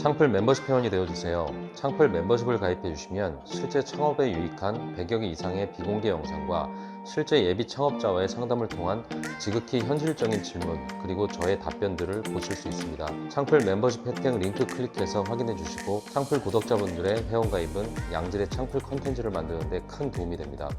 창풀 멤버십 회원이 되어주세요. 창풀 멤버십을 가입해주시면 실제 창업에 유익한 100여 개 이상의 비공개 영상과 실제 예비 창업자와의 상담을 통한 지극히 현실적인 질문 그리고 저의 답변들을 보실 수 있습니다. 창풀 멤버십 혜택 링크 클릭해서 확인해 주시고 창풀 구독자분들의 회원가입은 양질의 창풀 컨텐츠를 만드는 데 큰 도움이 됩니다.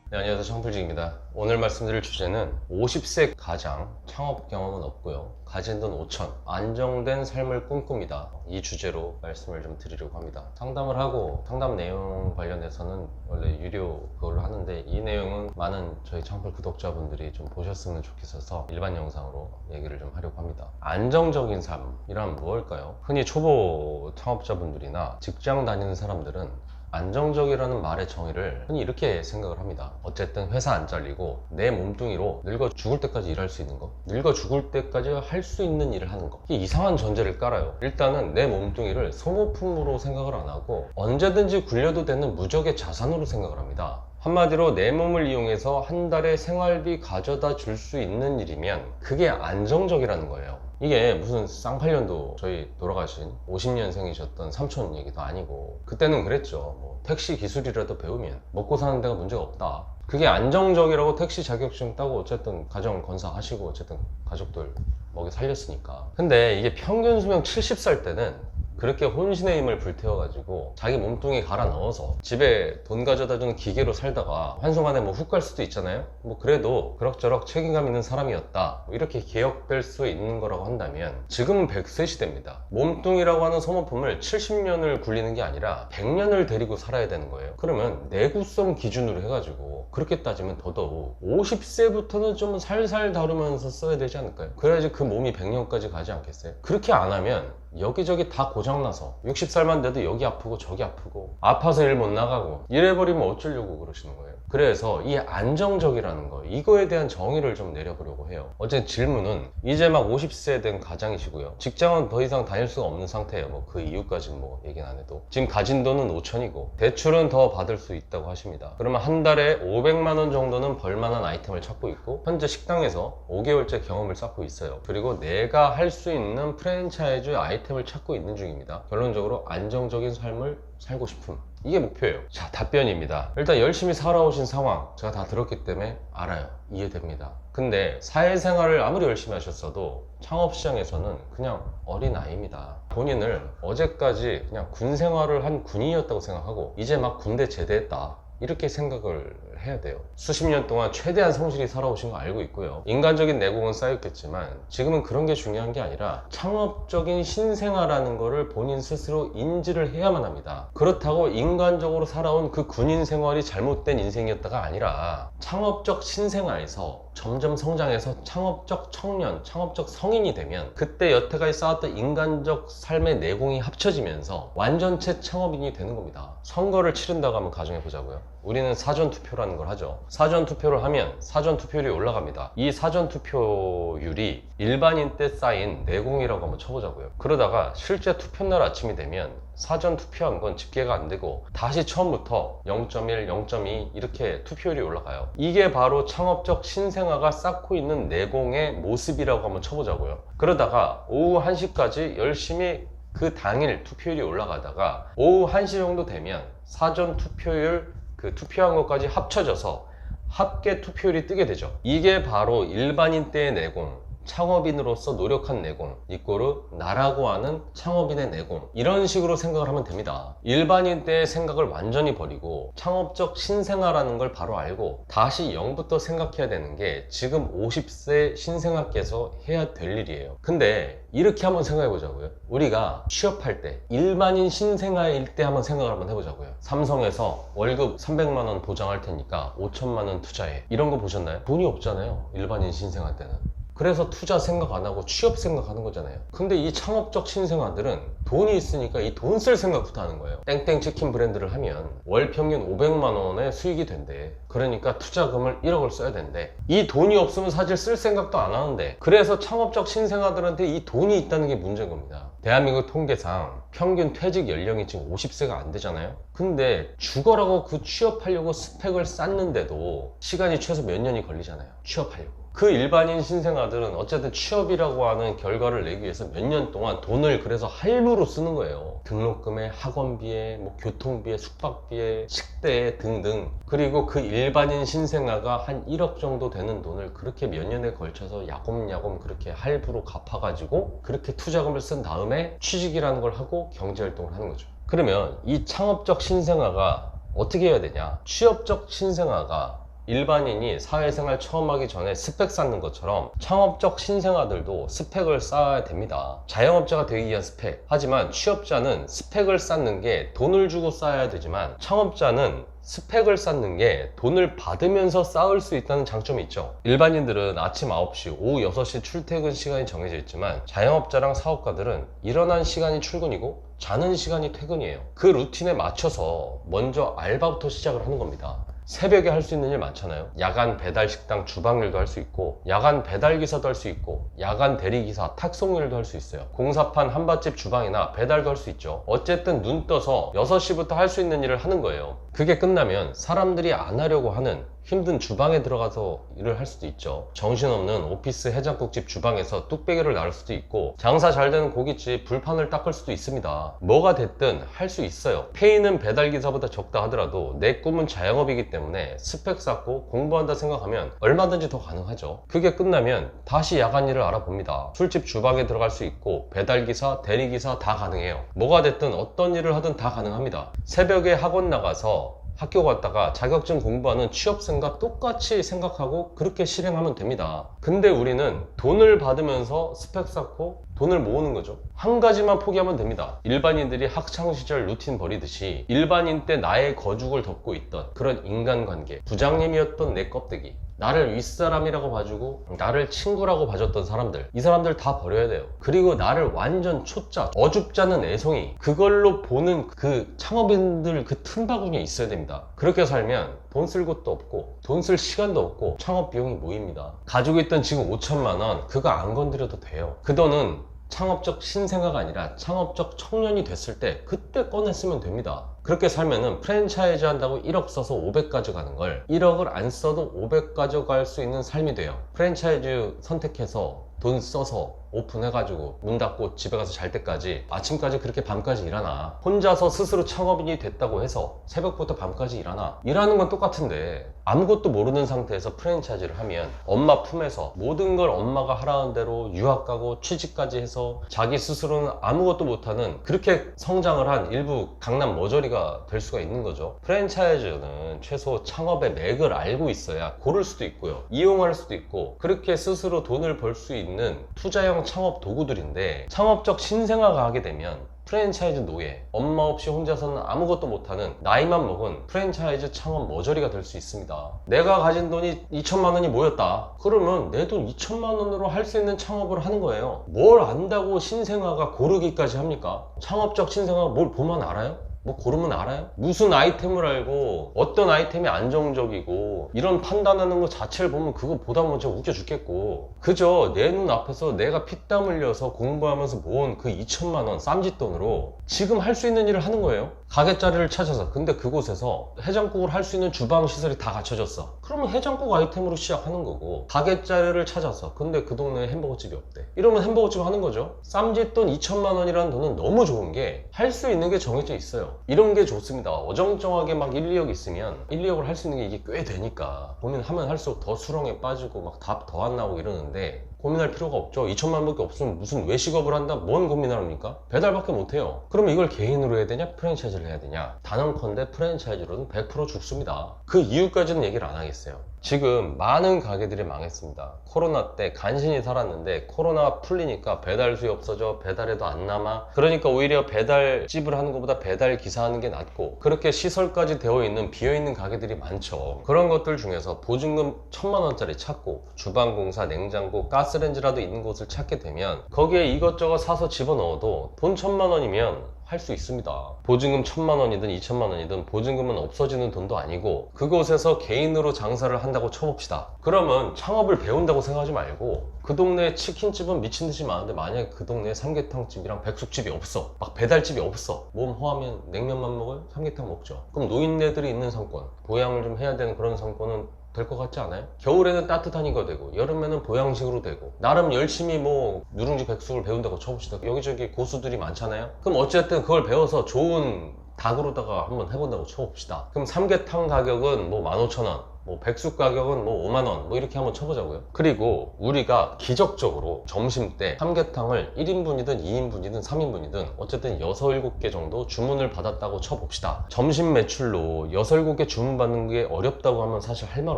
네, 안녕하세요. 창풀직입니다. 오늘 말씀드릴 주제는 50세 가장 창업 경험은 없고요. 가진 돈 5천, 안정된 삶을 꿈꿉니다. 이 주제로 말씀을 좀 드리려고 합니다. 상담을 하고 상담 내용 관련해서는 원래 유료 그걸로 하는데 이 내용은 많은 저희 창풀 구독자분들이 좀 보셨으면 좋겠어서 일반 영상으로 얘기를 좀 하려고 합니다. 안정적인 삶이란 무엇일까요? 흔히 초보 창업자분들이나 직장 다니는 사람들은 안정적이라는 말의 정의를 흔히 이렇게 생각을 합니다. 어쨌든 회사 안 잘리고 내 몸뚱이로 늙어 죽을 때까지 일할 수 있는 거, 늙어 죽을 때까지 할 수 있는 일을 하는 거, 이게 이상한 전제를 깔아요. 일단은 내 몸뚱이를 소모품으로 생각을 안 하고 언제든지 굴려도 되는 무적의 자산으로 생각을 합니다. 한마디로 내 몸을 이용해서 한 달에 생활비 가져다 줄 수 있는 일이면 그게 안정적이라는 거예요. 이게 무슨 쌍팔년도 저희 돌아가신 50년생이셨던 삼촌 얘기도 아니고 그때는 그랬죠. 뭐 택시 기술이라도 배우면 먹고 사는 데가 문제가 없다. 그게 안정적이라고 택시 자격증 따고 어쨌든 가정 건사하시고 어쨌든 가족들 먹여 살렸으니까. 근데 이게 평균 수명 70살 때는 그렇게 혼신의 힘을 불태워가지고 자기 몸뚱이 갈아 넣어서 집에 돈 가져다 주는 기계로 살다가 한순간에 뭐 훅 갈 수도 있잖아요. 뭐 그래도 그럭저럭 책임감 있는 사람이었다, 뭐 이렇게 기억될 수 있는 거라고 한다면 지금은 100세 시대입니다. 몸뚱이라고 하는 소모품을 70년을 굴리는 게 아니라 100년을 데리고 살아야 되는 거예요. 그러면 내구성 기준으로 해가지고 그렇게 따지면 더더욱 50세부터는 좀 살살 다루면서 써야 되지 않을까요? 그래야지 그 몸이 100년까지 가지 않겠어요? 그렇게 안 하면 여기저기 다 고장나서 60살만 돼도 여기 아프고 저기 아프고 아파서 일 못 나가고 이래버리면 어쩌려고 그러시는 거예요. 그래서 이 안정적이라는 거, 이거에 대한 정의를 좀 내려보려고 해요. 어쨌든 질문은 이제 막 50세 된 가장이시고요. 직장은 더 이상 다닐 수가 없는 상태예요. 뭐 그 이유까지는 뭐 얘기는 안 해도 지금 가진 돈은 5천이고 대출은 더 받을 수 있다고 하십니다. 그러면 한 달에 500만 원 정도는 벌만한 아이템을 찾고 있고 현재 식당에서 5개월째 경험을 쌓고 있어요. 그리고 내가 할 수 있는 프랜차이즈 아이템을 찾고 있는 중입니다. 결론적으로 안정적인 삶을 살고 싶음, 이게 목표예요. 자, 답변입니다. 일단 열심히 살아오신 상황 제가 다 들었기 때문에 알아요. 이해됩니다. 근데 사회생활을 아무리 열심히 하셨어도 창업시장에서는 그냥 어린아이입니다. 본인을 어제까지 그냥 군 생활을 한 군인이었다고 생각하고 이제 막 군대 제대했다, 이렇게 생각을 해야 돼요. 수십 년 동안 최대한 성실히 살아오신 거 알고 있고요. 인간적인 내공은 쌓였겠지만 지금은 그런 게 중요한 게 아니라 창업적인 신생아라는 거를 본인 스스로 인지를 해야만 합니다. 그렇다고 인간적으로 살아온 그 군인 생활이 잘못된 인생이었다가 아니라 창업적 신생아에서 점점 성장해서 창업적 청년, 창업적 성인이 되면 그때 여태까지 쌓았던 인간적 삶의 내공이 합쳐지면서 완전체 창업인이 되는 겁니다. 선거를 치른다고 한번 가정해 보자고요. 우리는 사전투표라는 걸 하죠. 사전투표를 하면 사전투표율이 올라갑니다. 이 사전투표율이 일반인 때 쌓인 내공이라고 한번 쳐보자고요. 그러다가 실제 투표날 아침이 되면 사전투표한 건 집계가 안 되고 다시 처음부터 0.1, 0.2 이렇게 투표율이 올라가요. 이게 바로 창업적 신생아가 쌓고 있는 내공의 모습이라고 한번 쳐보자고요. 그러다가 오후 1시까지 열심히 그 당일 투표율이 올라가다가 오후 1시 정도 되면 사전 투표율, 그 투표한 것까지 합쳐져서 합계 투표율이 뜨게 되죠. 이게 바로 일반인 때의 내공, 창업인으로서 노력한 내공, 이꼬르 나라고 하는 창업인의 내공, 이런 식으로 생각을 하면 됩니다. 일반인 때의 생각을 완전히 버리고 창업적 신생아라는 걸 바로 알고 다시 0부터 생각해야 되는 게 지금 50세 신생아께서 해야 될 일이에요. 근데 이렇게 한번 생각해 보자고요. 우리가 취업할 때 일반인 신생아일 때 한번 생각을 한번 해보자고요. 삼성에서 월급 300만 원 보장할 테니까 5천만 원 투자해, 이런 거 보셨나요? 돈이 없잖아요, 일반인 신생아 때는. 그래서 투자 생각 안 하고 취업 생각하는 거잖아요. 근데 이 창업적 신생아들은 돈이 있으니까 이 돈 쓸 생각부터 하는 거예요. 땡땡 치킨 브랜드를 하면 월 평균 500만 원의 수익이 된대. 그러니까 투자금을 1억을 써야 된대. 이 돈이 없으면 사실 쓸 생각도 안 하는데, 그래서 창업적 신생아들한테 이 돈이 있다는 게 문제인 겁니다. 대한민국 통계상 평균 퇴직 연령이 지금 50세가 안 되잖아요. 근데 죽어라고 그 취업하려고 스펙을 쌓는데도 시간이 최소 몇 년이 걸리잖아요, 취업하려고. 그 일반인 신생아들은 어쨌든 취업이라고 하는 결과를 내기 위해서 몇 년 동안 돈을 그래서 할부로 쓰는 거예요. 등록금에, 학원비에, 뭐 교통비에, 숙박비에, 식대에 등등. 그리고 그 일반인 신생아가 한 1억 정도 되는 돈을 그렇게 몇 년에 걸쳐서 야곱야곱 그렇게 할부로 갚아가지고 그렇게 투자금을 쓴 다음에 취직이라는 걸 하고 경제활동을 하는 거죠. 그러면 이 창업적 신생아가 어떻게 해야 되냐? 취업적 신생아가 일반인이 사회생활 처음 하기 전에 스펙 쌓는 것처럼 창업적 신생아들도 스펙을 쌓아야 됩니다. 자영업자가 되기 위한 스펙. 하지만 취업자는 스펙을 쌓는 게 돈을 주고 쌓아야 되지만 창업자는 스펙을 쌓는 게 돈을 받으면서 쌓을 수 있다는 장점이 있죠. 일반인들은 아침 9시, 오후 6시 출퇴근 시간이 정해져 있지만 자영업자랑 사업가들은 일어난 시간이 출근이고 자는 시간이 퇴근이에요. 그 루틴에 맞춰서 먼저 알바부터 시작을 하는 겁니다. 새벽에 할 수 있는 일 많잖아요. 야간 배달 식당 주방일도 할 수 있고, 야간 배달기사도 할 수 있고, 야간 대리기사 탁송일도 할 수 있어요. 공사판 한밭집 주방이나 배달도 할 수 있죠. 어쨌든 눈 떠서 6시부터 할 수 있는 일을 하는 거예요. 그게 끝나면 사람들이 안 하려고 하는 힘든 주방에 들어가서 일을 할 수도 있죠. 정신없는 오피스 해장국집 주방에서 뚝배기를 나를 수도 있고, 장사 잘 되는 고깃집 불판을 닦을 수도 있습니다. 뭐가 됐든 할 수 있어요. 페이는 배달기사보다 적다 하더라도 내 꿈은 자영업이기 때문에 스펙 쌓고 공부한다 생각하면 얼마든지 더 가능하죠. 그게 끝나면 다시 야간 일을 알아봅니다. 술집 주방에 들어갈 수 있고 배달기사, 대리기사 다 가능해요. 뭐가 됐든 어떤 일을 하든 다 가능합니다. 새벽에 학원 나가서 학교 갔다가 자격증 공부하는 취업생과 똑같이 생각하고 그렇게 실행하면 됩니다. 근데 우리는 돈을 받으면서 스펙 쌓고 돈을 모으는 거죠. 한 가지만 포기하면 됩니다. 일반인들이 학창시절 루틴 버리듯이 일반인 때 나의 거죽을 덮고 있던 그런 인간관계, 부장님이었던 내 껍데기, 나를 윗사람이라고 봐주고 나를 친구라고 봐줬던 사람들, 이 사람들 다 버려야 돼요. 그리고 나를 완전 초짜, 어줍잖은 애송이, 그걸로 보는 그 창업인들 그 틈바구니에 있어야 됩니다. 그렇게 살면 돈 쓸 곳도 없고 돈 쓸 시간도 없고 창업 비용이 모입니다. 가지고 있던 지금 5천만 원 그거 안 건드려도 돼요. 그 돈은 창업적 신생아가 아니라 창업적 청년이 됐을 때 그때 꺼냈으면 됩니다. 그렇게 살면은 프랜차이즈 한다고 1억 써서 500 가져가는 걸 1억을 안 써도 500 가져갈 수 있는 삶이 돼요. 프랜차이즈 선택해서 돈 써서 오픈해가지고 문 닫고 집에 가서 잘 때까지 아침까지 그렇게 밤까지 일하나, 혼자서 스스로 창업인이 됐다고 해서 새벽부터 밤까지 일하나, 일하는 건 똑같은데 아무것도 모르는 상태에서 프랜차이즈를 하면 엄마 품에서 모든 걸 엄마가 하라는 대로 유학 가고 취직까지 해서 자기 스스로는 아무것도 못하는 그렇게 성장을 한 일부 강남 머저리가 될 수가 있는 거죠. 프랜차이즈는 최소 창업의 맥을 알고 있어야 고를 수도 있고요, 이용할 수도 있고, 그렇게 스스로 돈을 벌 수 있는 투자형 창업 도구들인데, 창업적 신생아가 하게 되면 프랜차이즈 노예, 엄마 없이 혼자서는 아무것도 못하는 나이만 먹은 프랜차이즈 창업 머저리가 될 수 있습니다. 내가 가진 돈이 2천만 원이 모였다. 그러면 내 돈 2천만 원으로 할 수 있는 창업을 하는 거예요. 뭘 안다고 신생아가 고르기까지 합니까? 창업적 신생아가 뭘 보면 알아요? 뭐 고르면 알아요? 무슨 아이템을 알고 어떤 아이템이 안정적이고 이런 판단하는 것 자체를 보면 그거 보다 보면 진짜 웃겨 죽겠고, 그저 내 눈 앞에서 내가 피땀 흘려서 공부하면서 모은 그 2천만 원 쌈짓돈으로 지금 할 수 있는 일을 하는 거예요. 가게 자리를 찾아서, 근데 그곳에서 해장국을 할 수 있는 주방 시설이 다 갖춰졌어. 그러면 해장국 아이템으로 시작하는 거고, 가게 자리를 찾아서 근데 그 동네에 햄버거집이 없대. 이러면 햄버거집 하는 거죠. 쌈짓돈 2천만 원이라는 돈은 너무 좋은 게 할 수 있는 게 정해져 있어요. 이런 게 좋습니다. 어정쩡하게 막 1, 2억 있으면 1, 2억을 할 수 있는 게 이게 꽤 되니까 고민하면 할수록 더 수렁에 빠지고 막 답 더 안 나오고 이러는데, 고민할 필요가 없죠. 2천만 원밖에 없으면 무슨 외식업을 한다? 뭔 고민을 합니까? 배달밖에 못해요. 그러면 이걸 개인으로 해야 되냐? 프랜차이즈를 해야 되냐? 단언컨대 프랜차이즈로는 100% 죽습니다. 그 이유까지는 얘기를 안 하겠어요. 지금 많은 가게들이 망했습니다. 코로나 때 간신히 살았는데 코로나 풀리니까 배달 수요 없어져, 배달해도 안 남아. 그러니까 오히려 배달집을 하는 것보다 배달 기사 하는 게 낫고, 그렇게 시설까지 되어 있는 비어있는 가게들이 많죠. 그런 것들 중에서 보증금 1,000만 원짜리 찾고 주방공사, 냉장고, 가스레인지라도 있는 곳을 찾게 되면 거기에 이것저것 사서 집어넣어도 돈 1,000만 원이면 할 수 있습니다. 보증금 1,000만 원이든 2,000만 원이든 보증금은 없어지는 돈도 아니고, 그곳에서 개인으로 장사를 한다고 쳐봅시다. 그러면 창업을 배운다고 생각하지 말고, 그 동네에 치킨집은 미친듯이 많은데 만약에 그 동네에 삼계탕집이랑 백숙집이 없어, 막 배달집이 없어, 몸 허하면 냉면만 먹어요? 삼계탕 먹죠. 그럼 노인네들이 있는 상권, 보양을 좀 해야 되는 그런 상권은 될 것 같지 않아요? 겨울에는 따뜻한 이거 되고 여름에는 보양식으로 되고 나름 열심히 뭐 누룽지 백숙을 배운다고 쳐봅시다. 여기저기 고수들이 많잖아요. 그럼 어쨌든 그걸 배워서 좋은 닭으로다가 한번 해본다고 쳐봅시다. 그럼 삼계탕 가격은 뭐 15,000원, 뭐 백숙 가격은 뭐 5만원 뭐 이렇게 한번 쳐보자고요. 그리고 우리가 기적적으로 점심 때 삼계탕을 1인분이든 2인분이든 3인분이든 어쨌든 6, 7개 정도 주문을 받았다고 쳐봅시다. 점심 매출로 6, 7개 주문 받는 게 어렵다고 하면 사실 할 말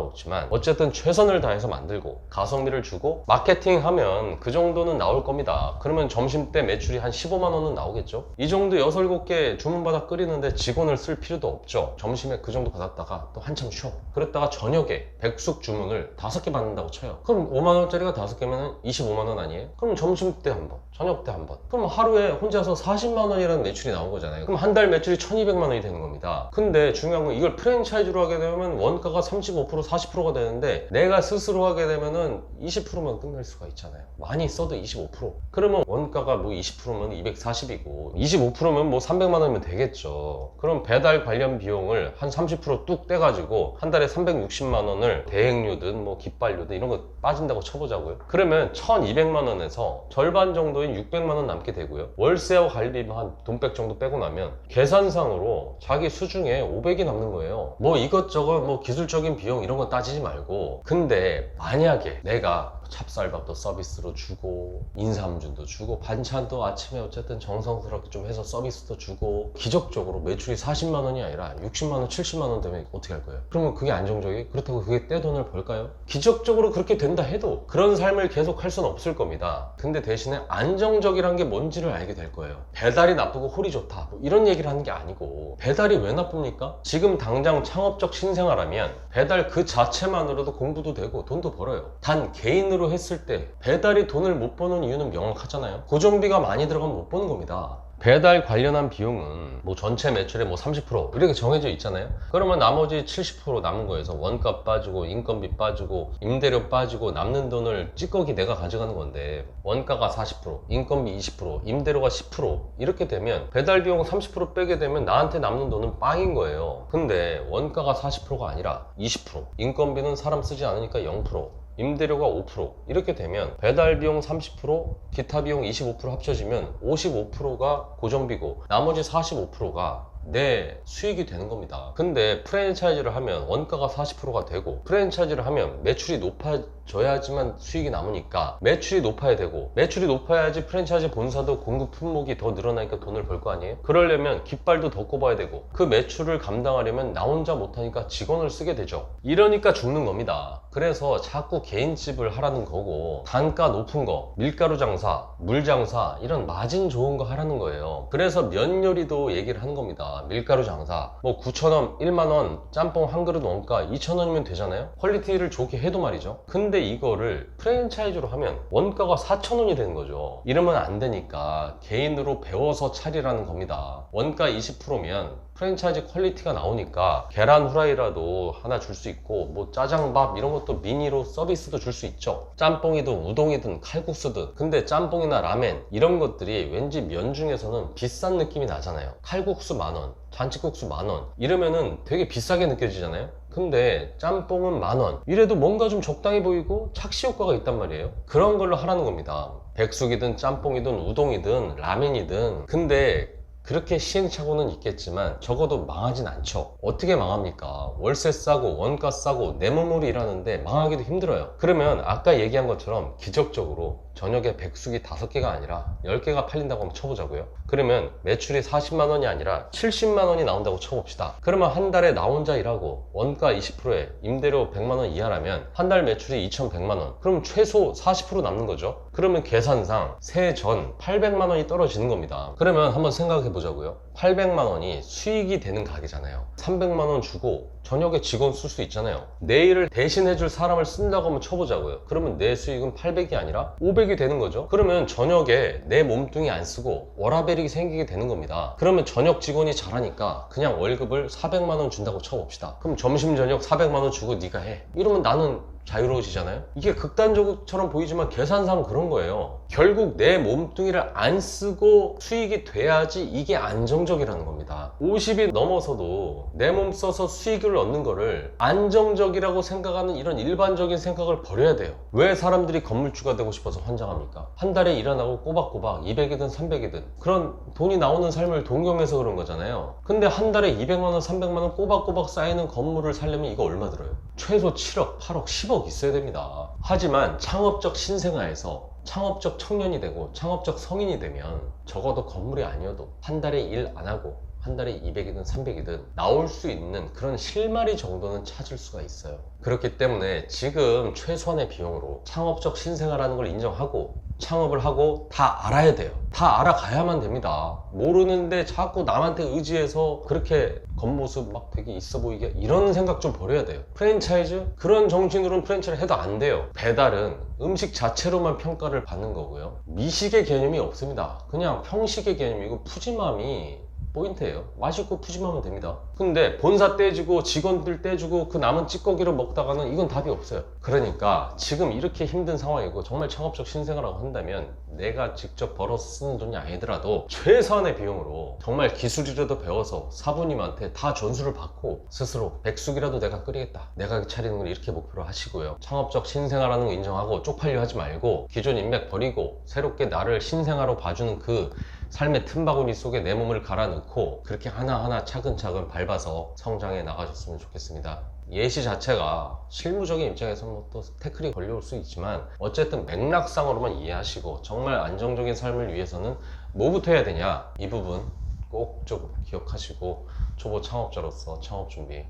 없지만 어쨌든 최선을 다해서 만들고 가성비를 주고 마케팅하면 그 정도는 나올 겁니다. 그러면 점심 때 매출이 한 15만원은 나오겠죠. 이 정도 6, 7개 주문 받아 끓이는데 직원을 쓸 필요도 없죠. 점심에 그 정도 받았다가 또 한참 쉬어. 그랬다가 저녁에 백숙 주문을 5개 받는다고 쳐요. 그럼 5만원짜리가 5개면 25만원 아니에요? 그럼 점심 때 한 번, 저녁 때 한 번. 그럼 하루에 혼자서 40만원이라는 매출이 나온 거잖아요. 그럼 한 달 매출이 1200만원이 되는 겁니다. 근데 중요한 건 이걸 프랜차이즈로 하게 되면 원가가 35%, 40%가 되는데 내가 스스로 하게 되면은 20%만 끝날 수가 있잖아요. 많이 써도 25%. 그러면 원가가 뭐 20%면 240이고 25%면 뭐 300만원이면 되겠죠. 그럼 배달 관련 비용을 한 30%뚝 떼가지고 한 달에 360만원을 대행료든 뭐 깃발료든 이런 거 빠진다고 쳐보자고요. 그러면 1200만원에서 절반 정도인 600만원 남게 되고요. 월세와 관리비만 돈백 정도 빼고 나면 계산상으로 자기 수중에 500이 남는 거예요. 뭐 이것저것 뭐 기술적인 비용 이런 거 따지지 말고, 근데 만약에 내가 찹쌀밥도 서비스로 주고 인삼주도 주고 반찬도 아침에 어쨌든 정성스럽게 좀 해서 서비스도 주고 기적적으로 매출이 40만원이 아니라 60만원, 70만원 되면 어떻게 할 거예요? 그러면 그게 안정적이? 그렇다고 그게 떼돈을 벌까요? 기적적으로 그렇게 된다 해도 그런 삶을 계속 할 수는 없을 겁니다. 근데 대신에 안정적이란 게 뭔지를 알게 될 거예요. 배달이 나쁘고 홀이 좋다 뭐 이런 얘기를 하는 게 아니고, 배달이 왜 나쁩니까? 지금 당장 창업적 신생아라면 배달 그 자체만으로도 공부도 되고 돈도 벌어요. 단 개인으로 했을 때 배달이 돈을 못 버는 이유는 명확하잖아요. 고정비가 많이 들어가면 못 버는 겁니다. 배달 관련한 비용은 뭐 전체 매출의 뭐 30% 이렇게 정해져 있잖아요. 그러면 나머지 70% 남은 거에서 원가 빠지고 인건비 빠지고 임대료 빠지고 남는 돈을 찌꺼기 내가 가져가는 건데, 원가가 40%, 인건비 20%, 임대료가 10% 이렇게 되면 배달 비용 30% 빼게 되면 나한테 남는 돈은 빵인 거예요. 근데 원가가 40%가 아니라 20%, 인건비는 사람 쓰지 않으니까 0%, 임대료가 5% 이렇게 되면 배달 비용 30%, 기타 비용 25% 합쳐지면 55%가 고정비고 나머지 45%가 내 수익이 되는 겁니다. 근데 프랜차이즈를 하면 원가가 40%가 되고 프랜차이즈를 하면 매출이 높아져야지만 수익이 남으니까 매출이 높아야 되고, 매출이 높아야지 프랜차이즈 본사도 공급 품목이 더 늘어나니까 돈을 벌 거 아니에요? 그러려면 깃발도 더 꼽아야 되고 그 매출을 감당하려면 나 혼자 못하니까 직원을 쓰게 되죠. 이러니까 죽는 겁니다. 그래서 자꾸 개인집을 하라는 거고, 단가 높은 거, 밀가루 장사, 물 장사 이런 마진 좋은 거 하라는 거예요. 그래서 면 요리도 얘기를 하는 겁니다. 밀가루 장사 뭐 9,000원, 1만원 짬뽕 한 그릇 원가 2,000원이면 되잖아요. 퀄리티를 좋게 해도 말이죠. 근데 이거를 프랜차이즈로 하면 원가가 4,000원이 되는 거죠. 이러면 안 되니까 개인으로 배워서 차리라는 겁니다. 원가 20%면 프랜차이즈 퀄리티가 나오니까 계란 후라이라도 하나 줄 수 있고 뭐 짜장밥 이런 것도 미니로 서비스도 줄 수 있죠. 짬뽕이든 우동이든 칼국수든. 근데 짬뽕이나 라멘 이런 것들이 왠지 면 중에서는 비싼 느낌이 나잖아요. 칼국수 만원, 잔치국수 만원 이러면은 되게 비싸게 느껴지잖아요. 근데 짬뽕은 만원 이래도 뭔가 좀 적당히 보이고 착시 효과가 있단 말이에요. 그런 걸로 하라는 겁니다. 백숙이든 짬뽕이든 우동이든 라멘이든. 근데 그렇게 시행착오는 있겠지만 적어도 망하진 않죠. 어떻게 망합니까? 월세 싸고 원가 싸고 내 몸으로 일하는데 망하기도 힘들어요. 그러면 아까 얘기한 것처럼 기적적으로 저녁에 백숙이 5개가 아니라 10개가 팔린다고 한번 쳐보자고요. 그러면 매출이 40만원이 아니라 70만원이 나온다고 쳐봅시다. 그러면 한 달에 나 혼자 일하고 원가 20%에 임대료 100만원 이하라면 한 달 매출이 2,100만원. 그럼 최소 40% 남는 거죠. 그러면 계산상 세전 800만원이 떨어지는 겁니다. 그러면 한번 생각해 보자고요. 800만원이 수익이 되는 가게잖아요. 300만원 주고 저녁에 직원 쓸 수 있잖아요. 내 일을 대신해줄 사람을 쓴다고 하면 쳐보자고요. 그러면 내 수익은 800이 아니라 500이 되는 거죠. 그러면 저녁에 내 몸뚱이 안 쓰고 워라밸이 생기게 되는 겁니다. 그러면 저녁 직원이 잘하니까 그냥 월급을 400만원 준다고 쳐봅시다. 그럼 점심 저녁 400만원 주고 네가 해. 이러면 나는 자유로워지잖아요. 이게 극단적처럼 보이지만 계산상 그런 거예요. 결국 내 몸뚱이를 안 쓰고 수익이 돼야지 이게 안정적이라는 겁니다. 50이 넘어서도 내 몸 써서 수익을 얻는 거를 안정적이라고 생각하는 이런 일반적인 생각을 버려야 돼요. 왜 사람들이 건물주가 되고 싶어서 환장합니까? 한 달에 일어나고 꼬박꼬박 200이든 300이든 그런 돈이 나오는 삶을 동경해서 그런 거잖아요. 근데 한 달에 200만원 300만원 꼬박꼬박 쌓이는 건물을 살려면 이거 얼마 들어요? 최소 7억 8억 10억 있어야 됩니다. 하지만 창업적 신생아에서 창업적 청년이 되고 창업적 성인이 되면 적어도 건물이 아니어도 한 달에 일 안 하고 한 달에 200이든 300이든 나올 수 있는 그런 실마리 정도는 찾을 수가 있어요. 그렇기 때문에 지금 최소한의 비용으로 창업적 신생아라는 걸 인정하고 창업을 하고 다 알아야 돼요. 다 알아가야만 됩니다. 모르는데 자꾸 남한테 의지해서 그렇게 겉모습 막 되게 있어 보이게 이런 생각 좀 버려야 돼요. 프랜차이즈? 그런 정신으로는 프랜차이즈 해도 안 돼요. 배달은 음식 자체로만 평가를 받는 거고요. 미식의 개념이 없습니다. 그냥 평식의 개념이고 푸짐함이 포인트예요. 맛있고 푸짐하면 됩니다. 근데 본사 떼주고 직원들 떼주고 그 남은 찌꺼기를 먹다가는 이건 답이 없어요. 그러니까 지금 이렇게 힘든 상황이고 정말 창업적 신생아라고 한다면 내가 직접 벌어서 쓰는 돈이 아니더라도 최소한의 비용으로 정말 기술이라도 배워서 사부님한테 다 전수를 받고 스스로 백숙이라도 내가 끓이겠다, 내가 차리는 걸 이렇게 목표로 하시고요. 창업적 신생아라는 거 인정하고 쪽팔려 하지 말고 기존 인맥 버리고 새롭게 나를 신생아로 봐주는 그 삶의 틈바구니 속에 내 몸을 갈아 넣고 그렇게 하나하나 차근차근 밟아서 성장해 나가셨으면 좋겠습니다. 예시 자체가 실무적인 입장에서는 뭐또 태클이 걸려올 수 있지만 어쨌든 맥락상으로만 이해하시고 정말 안정적인 삶을 위해서는 뭐부터 해야 되냐, 이 부분 꼭 좀 기억하시고 초보 창업자로서 창업 준비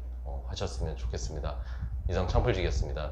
하셨으면 좋겠습니다. 이상 창풀직이었습니다.